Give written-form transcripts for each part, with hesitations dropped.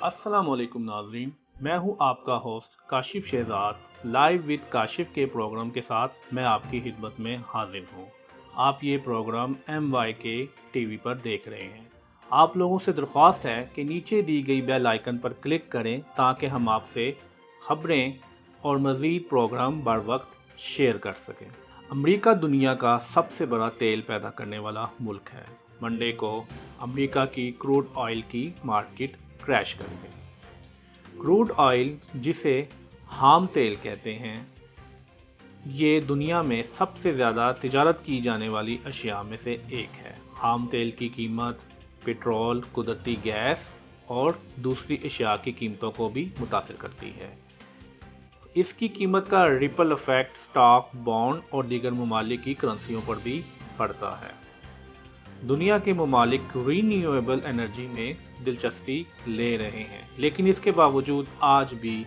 السلام علیکم ناظرین، میں ہوں آپ کا host Kashif Shahzad. Live with Kashif کے پروگرام کے ساتھ میں آپ کی خدمت میں حاضر ہوں۔ آپ یہ پروگرام MYK ٹی وی پر دیکھ رہے ہیں۔ آپ لوگوں سے درخواست ہے کہ نیچے دی گئی بیل آئیکن پر کلک کریں تاکہ ہم آپ سے خبریں اور مزید پروگرام بر وقت شیئر کر سکیں۔ امریکہ دنیا کا سب سے بڑا تیل پیدا کرنے والا ملک ہے۔ منڈے کو امریکہ کی کروڈ آئل کی مارکیٹ کریش کر گئی۔ کروڈ آئل، جسے خام تیل کہتے ہیں، یہ دنیا میں سب سے زیادہ تجارت کی جانے والی اشیاء میں سے ایک ہے۔ خام تیل کی قیمت پٹرول، قدرتی گیس اور دوسری اشیاء کی قیمتوں کو بھی متاثر کرتی ہے۔ اس کی قیمت کا ریپل ایفیکٹ سٹاک، بانڈ اور دیگر ممالک کی کرنسیوں پر بھی پڑتا ہے۔ دنیا کے ممالک رینیویبل انرجی میں دلچسپی لے رہے ہیں، لیکن اس کے باوجود آج بھی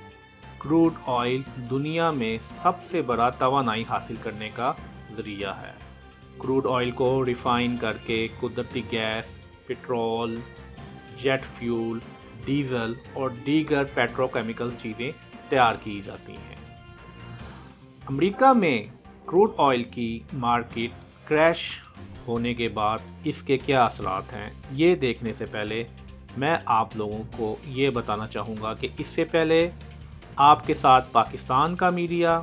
کروڈ آئل دنیا میں سب سے بڑا توانائی حاصل کرنے کا ذریعہ ہے۔ کروڈ آئل کو ریفائن کر کے قدرتی gas, petrol, jet fuel, diesel اور دیگر پیٹروکیمیکل چیزیں تیار کی جاتی ہیں۔ امریکہ میں کروڈ آئل کی مارکیٹ کریش ہونے کے بعد اس کے کیا اثرات ہیں، یہ دیکھنے سے پہلے میں آپ لوگوں کو یہ بتانا چاہوں گا کہ اس سے پہلے آپ کے ساتھ پاکستان کا میڈیا،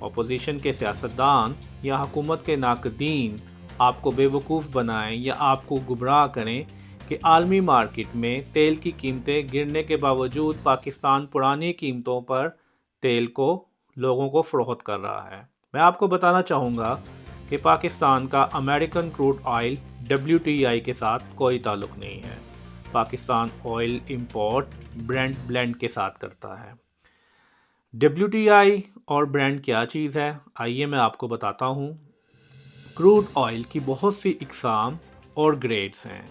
اپوزیشن کے سیاستدان یا حکومت کے ناقدین آپ کو بے وقوف بنائیں یا آپ کو گمراہ کریں کہ عالمی مارکیٹ میں تیل کی قیمتیں گرنے کے باوجود پاکستان پرانی قیمتوں پر تیل کو لوگوں کو فروخت کر رہا ہے۔ میں آپ کو بتانا چاہوں گا کہ پاکستان کا امریکن کروڈ آئل WTI کے ساتھ کوئی تعلق نہیں ہے۔ Pakistan oil import burnt blend کے ساتھ کرتا ہے۔ WTI اور برنٹ کیا چیز ہے، آئیے میں آپ کو بتاتا ہوں۔ کروڈ آئل کی بہت سی اقسام اور گریڈز ہیں۔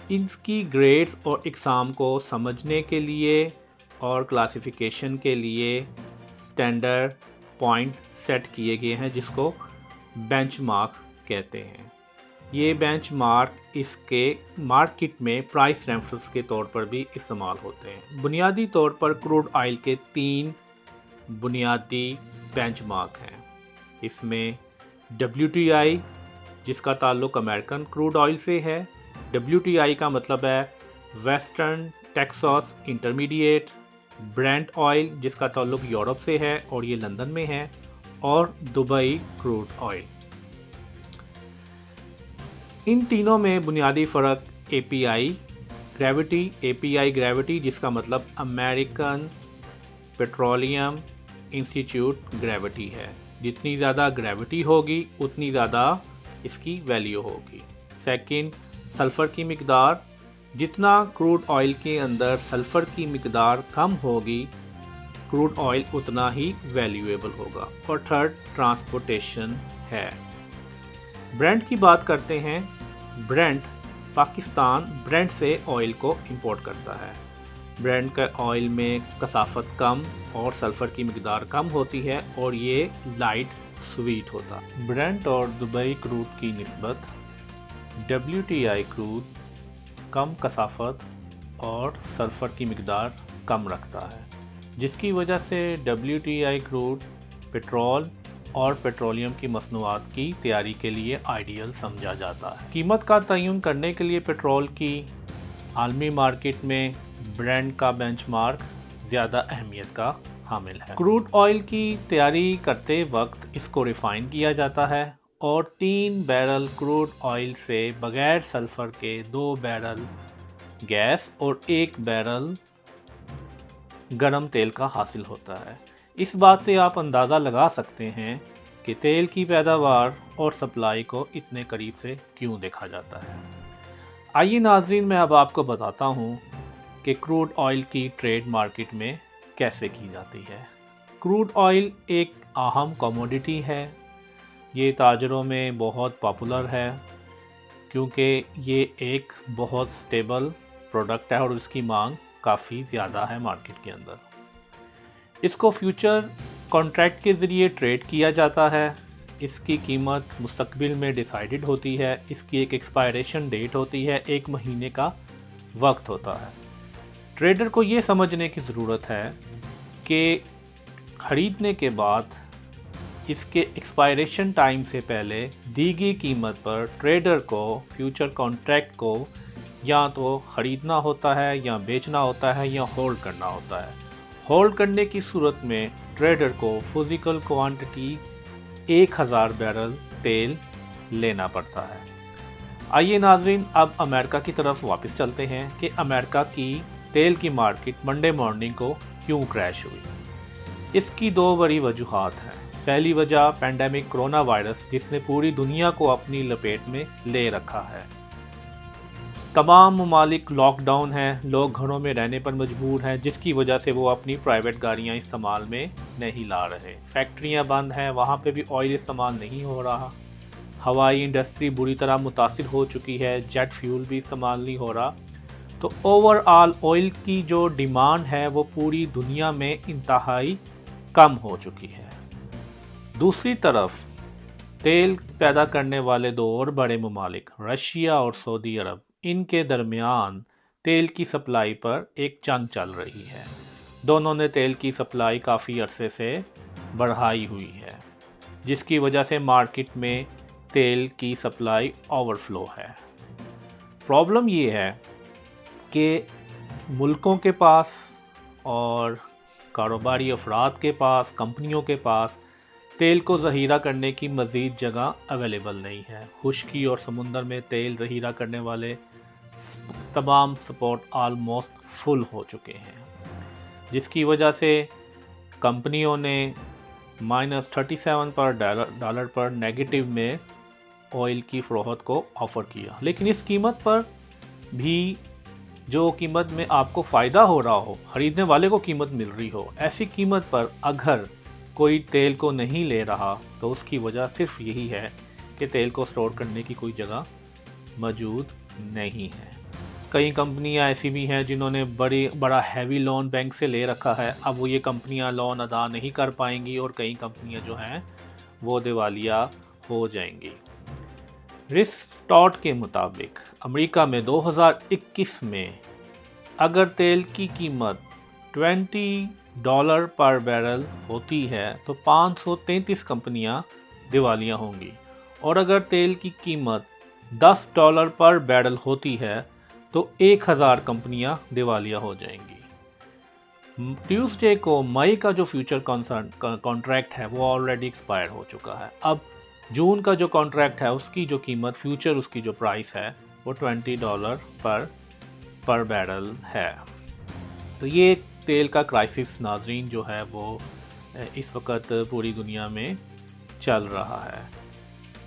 ان کی گریڈز اور اقسام کو سمجھنے کے لیے اور کلاسیفیکیشن کے لیے سٹینڈرڈ پوائنٹ سیٹ کیے گئے ہیں، جس کو بینچ مارک کہتے ہیں۔ یہ بینچ مارک اس کے مارکیٹ میں پرائس ریفرنس کے طور پر بھی استعمال ہوتے ہیں۔ بنیادی طور پر کروڈ آئل کے 3 بنیادی بینچ مارک ہیں۔ اس میں WTI، جس کا تعلق امریکن کروڈ آئل سے ہے۔ WTI کا مطلب ہے western Texas intermediate. Burnt oil, جس کا تعلق یورپ سے ہے اور یہ لندن میں ہے، اور دبئی کروڈ آئل۔ ان تینوں میں بنیادی فرق API گریوٹی، جس کا مطلب امریکن پیٹرولیم انسٹیٹیوٹ گریوٹی ہے۔ جتنی زیادہ گریوٹی ہوگی اتنی زیادہ اس کی ویلیو ہوگی۔ سیکنڈ، سلفر کی مقدار، جتنا کروڈ آئل کے اندر سلفر کی مقدار کم ہوگی کروڈ آئل اتنا ہی ویلیویبل ہوگا۔ اور تھرڈ، ٹرانسپورٹیشن ہے۔ برنٹ کی بات کرتے ہیں۔ برنٹ، پاکستان برنٹ سے آئل کو امپورٹ کرتا ہے۔ برنٹ کے آئل میں کثافت کم اور سلفر کی مقدار کم ہوتی ہے اور یہ لائٹ سویٹ ہوتا ہے۔ برنٹ اور دبئی کروڈ کی نسبت WTI کروڈ کم کثافت اور سلفر کی مقدار کم رکھتا ہے، جس کی وجہ سے WTI کروڈ پٹرول اور پیٹرولیم کی مصنوعات کی تیاری کے لیے آئیڈیل سمجھا جاتا ہے۔ قیمت کا تعین کرنے کے لیے پٹرول کی عالمی مارکیٹ میں برنٹ کا بینچ مارک زیادہ اہمیت کا حامل ہے۔ کروڈ آئل کی تیاری کرتے وقت اس کو ریفائن کیا جاتا ہے اور 3 بیرل کروڈ آئل سے بغیر سلفر کے 2 بیرل گیس اور 1 بیرل گرم تیل کا حاصل ہوتا ہے۔ اس بات سے آپ اندازہ لگا سکتے ہیں کہ تیل کی پیداوار اور سپلائی کو اتنے قریب سے کیوں دیکھا جاتا ہے۔ آئیے ناظرین، میں اب آپ کو بتاتا ہوں کہ کروڈ آئل کی ٹریڈ مارکیٹ میں کیسے کی جاتی ہے۔ کروڈ آئل ایک اہم کموڈٹی ہے۔ یہ تاجروں میں بہت پاپولر ہے کیونکہ یہ ایک بہت سٹیبل پروڈکٹ ہے اور اس کی مانگ کافی زیادہ ہے مارکیٹ کے اندر۔ اس کو فیوچر کانٹریکٹ کے ذریعے ٹریڈ کیا جاتا ہے۔ اس کی قیمت مستقبل میں ڈیسائیڈڈ ہوتی ہے۔ اس کی ایک ایکسپائریشن ڈیٹ ہوتی ہے، 1 مہینے کا وقت ہوتا ہے۔ ٹریڈر کو یہ سمجھنے کی ضرورت ہے کہ خریدنے کے بعد اس کے ایکسپائریشن ٹائم سے پہلے دی گئی قیمت پر ٹریڈر کو فیوچر کانٹریکٹ کو یا تو خریدنا ہوتا ہے یا بیچنا ہوتا ہے یا ہولڈ کرنا ہوتا ہے۔ ہولڈ کرنے کی صورت میں ٹریڈر کو فزیکل کوانٹٹی 1000 بیرل تیل لینا پڑتا ہے۔ آئیے ناظرین اب امریکہ کی طرف واپس چلتے ہیں کہ امریکہ کی تیل کی مارکیٹ منڈے مارننگ کو کیوں کریش ہوئی۔ اس کی دو بڑی وجوہات ہیں۔ پہلی وجہ پینڈیمک کرونا وائرس جس نے پوری دنیا کو اپنی لپیٹ میں لے رکھا ہے۔ تمام ممالک لاک ڈاؤن ہیں، لوگ گھروں میں رہنے پر مجبور ہیں، جس کی وجہ سے وہ اپنی پرائیویٹ گاڑیاں استعمال میں نہیں لا رہے۔ فیکٹریاں بند ہیں، وہاں پہ بھی آئل استعمال نہیں ہو رہا۔ ہوائی انڈسٹری بری طرح متاثر ہو چکی ہے، جیٹ فیول بھی استعمال نہیں ہو رہا۔ تو اوور آل آئل کی جو ڈیمانڈ ہے وہ پوری دنیا میں انتہائی کم ہو چکی ہے۔ دوسری طرف تیل پیدا کرنے والے دو اور بڑے ممالک رشیا اور سعودی عرب، ان کے درمیان تیل کی سپلائی پر ایک جنگ چل رہی ہے۔ دونوں نے تیل کی سپلائی کافی عرصے سے بڑھائی ہوئی ہے، جس کی وجہ سے مارکیٹ میں تیل کی سپلائی اوور فلو ہے۔ پرابلم یہ ہے کہ ملکوں کے پاس اور کاروباری افراد کے پاس، کمپنیوں کے پاس تیل کو ذخیرہ کرنے کی مزید جگہ اویلیبل نہیں ہے۔ خشکی اور سمندر میں تیل ذخیرہ کرنے والے تمام سپورٹ آلموسٹ فل ہو چکے ہیں، جس کی وجہ سے کمپنیوں نے -37 پر ڈالر پر نیگیٹو میں آئل کی فروخت کو آفر کیا۔ لیکن اس قیمت پر بھی جو قیمت میں آپ کو فائدہ ہو رہا ہو، خریدنے والے کو قیمت مل رہی ہو، ایسی قیمت پر اگر کوئی تیل کو نہیں لے رہا تو اس کی وجہ صرف یہی ہے کہ تیل کو سٹور کرنے کی کوئی جگہ موجود نہیں ہے۔ کئی کمپنیاں ایسی بھی ہیں جنہوں نے بڑا ہیوی لون بینک سے لے رکھا ہے، اب وہ یہ کمپنیاں لون ادا نہیں کر پائیں گی اور کئی کمپنیاں جو ہیں وہ دیوالیہ ہو جائیں گی۔ رسٹارٹ کے مطابق امریکہ میں 2021 میں اگر تیل کی قیمت $20 پر بیرل ہوتی ہے تو 533 کمپنیاں دیوالیہ ہوں گی، اور اگر تیل کی قیمت $10 پر بیرل ہوتی ہے تو 1000 کمپنیاں دیوالیہ ہو جائیں گی۔ ٹیوزڈے کو مئی کا جو فیوچر کانٹریکٹ ہے وہ آلریڈی ایکسپائر ہو چکا ہے۔ اب جون کا جو کانٹریکٹ ہے اس کی جو قیمت فیوچر اس کی جو پرائس ہے وہ $20 پر بیرل ہے۔ تو یہ تیل کا کرائسس ناظرین جو ہے وہ اس وقت پوری دنیا میں چل رہا ہے۔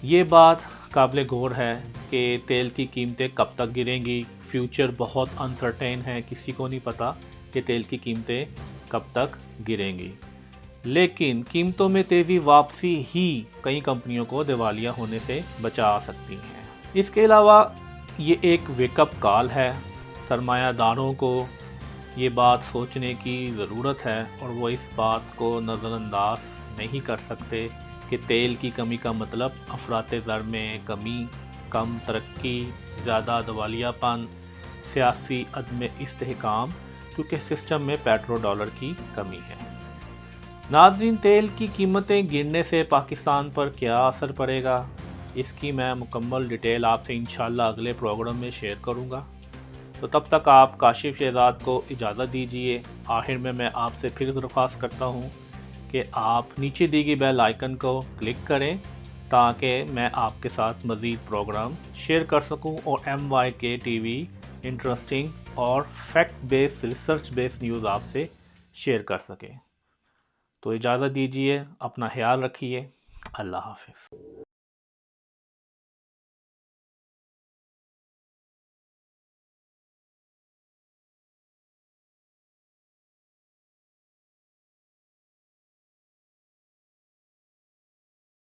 یہ بات قابل غور ہے کہ تیل کی قیمتیں کب تک گریں گی۔ فیوچر بہت انسرٹین ہے، کسی کو نہیں پتا کہ تیل کی قیمتیں کب تک گریں گی، لیکن قیمتوں میں تیزی واپسی ہی کئی کمپنیوں کو دیوالیہ ہونے سے بچا سکتی ہیں۔ اس کے علاوہ یہ ایک ویک اپ کال ہے، سرمایہ داروں کو یہ بات سوچنے کی ضرورت ہے اور وہ اس بات کو نظر انداز نہیں کر سکتے کہ تیل کی کمی کا مطلب افراط زر میں کمی، کم ترقی، زیادہ دیوالیہ پن، سیاسی عدم استحکام، کیونکہ سسٹم میں پیٹرو ڈالر کی کمی ہے۔ ناظرین، تیل کی قیمتیں گرنے سے پاکستان پر کیا اثر پڑے گا، اس کی میں مکمل ڈیٹیل آپ سے انشاءاللہ اگلے پروگرام میں شیئر کروں گا۔ تو تب تک آپ کاشف شہزاد کو اجازت دیجیے۔ آخر میں آپ سے پھر درخواست کرتا ہوں کہ آپ نیچے دی گئی بیل آئیکن کو کلک کریں تاکہ میں آپ کے ساتھ مزید پروگرام شیئر کر سکوں اور MYK TV انٹرسٹنگ اور فیکٹ بیس، ریسرچ بیس نیوز آپ سے شیئر کر سکیں۔ تو اجازت دیجیے، اپنا خیال رکھیے، اللہ حافظ۔